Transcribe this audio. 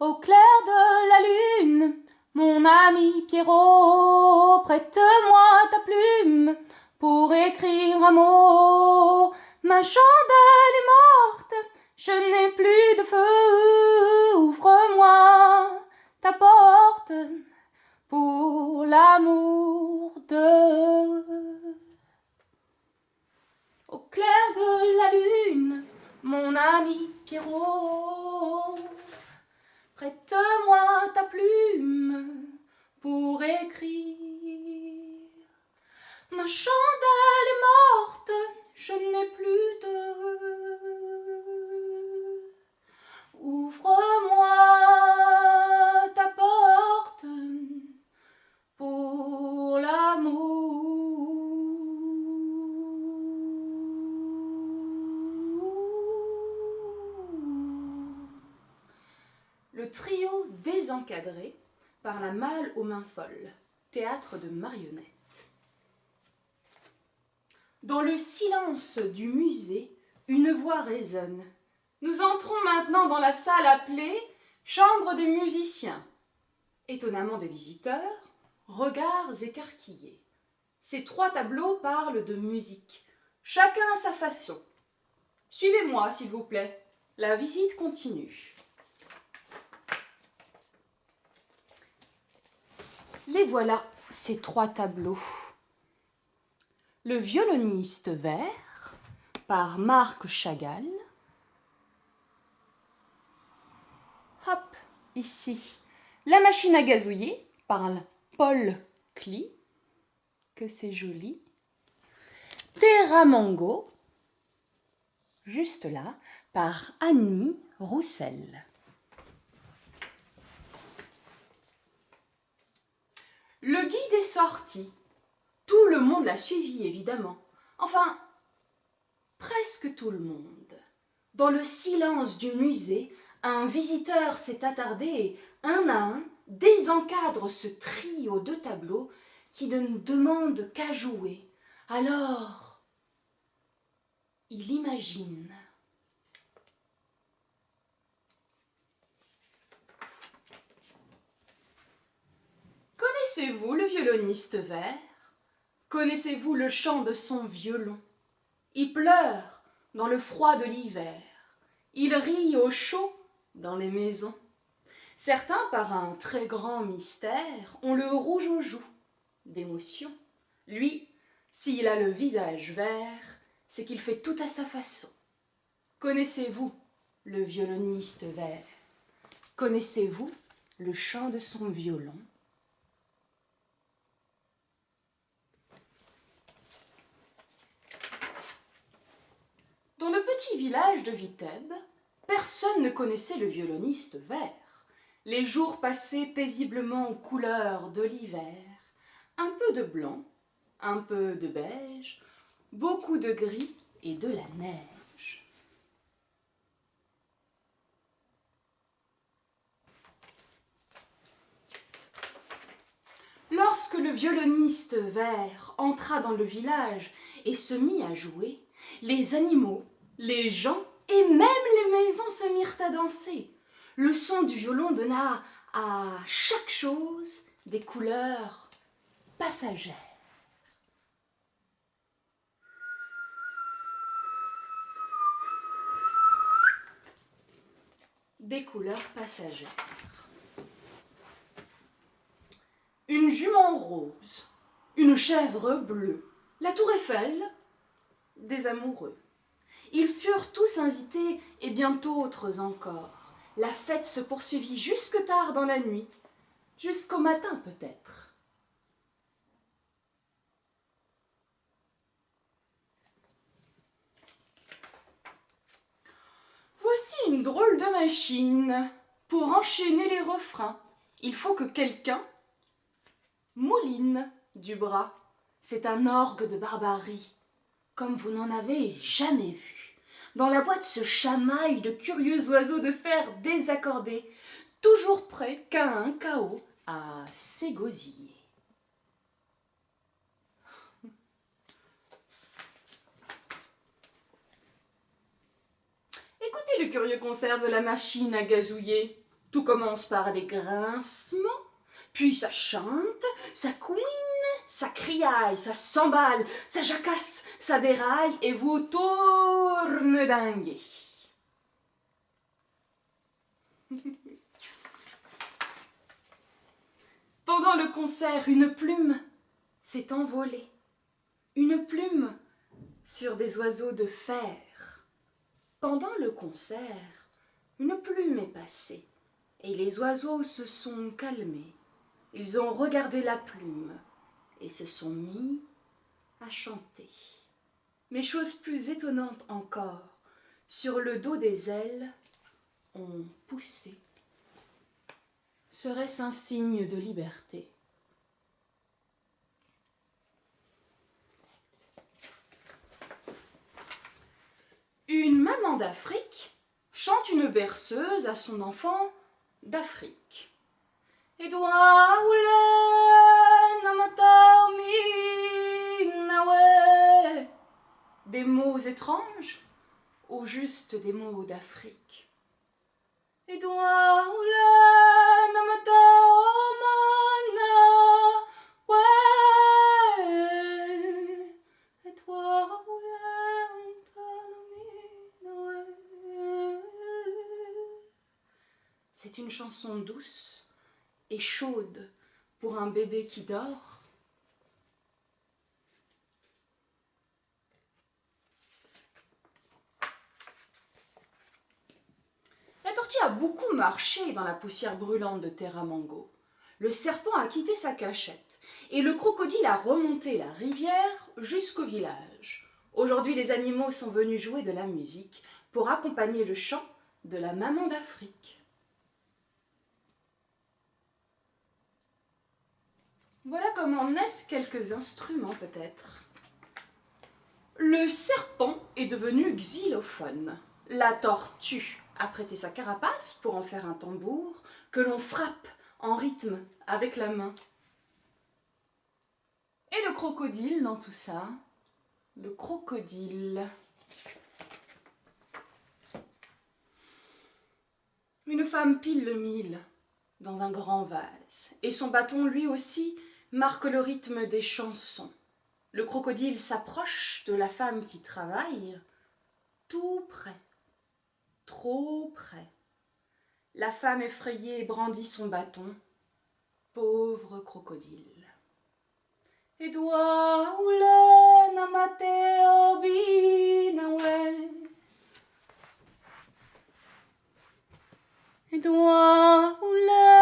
Au clair de la lune, mon ami Pierrot, prête-moi ta plume pour écrire un mot. Ma chandelle est morte, je n'ai plus de feu. Ouvre-moi ta porte pour l'amour de... Au clair de la lune, mon ami Pierrot, prête-moi ta plume pour écrire. Ma chandelle est morte, je n'ai plus de... Ouvre-moi ta porte pour l'amour. Le trio désencadré par la Malle aux mains folles, théâtre de marionnettes. Dans le silence du musée, une voix résonne. Nous entrons maintenant dans la salle appelée chambre des musiciens. Étonnamment des visiteurs, regards écarquillés. Ces 3 tableaux parlent de musique, chacun à sa façon. Suivez-moi, s'il vous plaît. La visite continue. Les voilà, ces 3 tableaux. Le violoniste vert, par Marc Chagall. Hop, ici. La machine à gazouiller, par Paul Klee. Que c'est joli. Terramango, juste là, par Annie Roussel. Le guide est sorti. Tout le monde l'a suivi, évidemment. Enfin, presque tout le monde. Dans le silence du musée, un visiteur s'est attardé et, un à un, désencadre ce trio de tableaux qui ne demande qu'à jouer. Alors, il imagine. Connaissez-vous le violoniste vert? Connaissez-vous le chant de son violon? Il pleure dans le froid de l'hiver. Il rit au chaud dans les maisons. Certains, par un très grand mystère, ont le rouge aux joues d'émotion. Lui, s'il a le visage vert, c'est qu'il fait tout à sa façon. Connaissez-vous le violoniste vert? Connaissez-vous le chant de son violon? Dans le petit village de Viteb, personne ne connaissait le violoniste vert. Les jours passaient paisiblement aux couleurs de l'hiver. Un peu de blanc, un peu de beige, beaucoup de gris et de la neige. Lorsque le violoniste vert entra dans le village et se mit à jouer, les animaux, les gens et même les maisons se mirent à danser. Le son du violon donna à chaque chose des couleurs passagères. Des couleurs passagères. Une jument rose, une chèvre bleue, la tour Eiffel, des amoureux. Ils furent tous invités et bien d'autres encore. La fête se poursuivit jusque tard dans la nuit, jusqu'au matin peut-être. Voici une drôle de machine. Pour enchaîner les refrains, il faut que quelqu'un mouline du bras. C'est un orgue de barbarie, comme vous n'en avez jamais vu. Dans la boîte se chamaillent de curieux oiseaux de fer désaccordés, toujours prêts qu'à un chaos à s'égosiller. Écoutez le curieux concert de la machine à gazouiller. Tout commence par des grincements, puis ça chante, ça couine, ça criaille, ça s'emballe, ça jacasse, ça déraille et vous tourne dinguer. Pendant le concert, une plume s'est envolée. Une plume sur des oiseaux de fer. Pendant le concert, une plume est passée et les oiseaux se sont calmés. Ils ont regardé la plume et se sont mis à chanter. Mais chose plus étonnante encore, sur le dos des ailes ont poussé. Serait-ce un signe de liberté? Une maman d'Afrique chante une berceuse à son enfant d'Afrique. Des mots étranges ou juste des mots d'Afrique. C'est une chanson douce et chaude pour un bébé qui dort. La tortue a beaucoup marché dans la poussière brûlante de Terramango. Le serpent a quitté sa cachette et le crocodile a remonté la rivière jusqu'au village. Aujourd'hui, les animaux sont venus jouer de la musique pour accompagner le chant de la maman d'Afrique. Voilà comment naissent quelques instruments peut-être. Le serpent est devenu xylophone. La tortue a prêté sa carapace pour en faire un tambour que l'on frappe en rythme avec la main. Et le crocodile dans tout ça? Le crocodile. Une femme pile le mil dans un grand vase, et son bâton lui aussi marque le rythme des chansons. Le crocodile s'approche de la femme qui travaille, tout près, trop près. La femme effrayée brandit son bâton. Pauvre crocodile. Edwa ule na mateo binawe. Edwa ule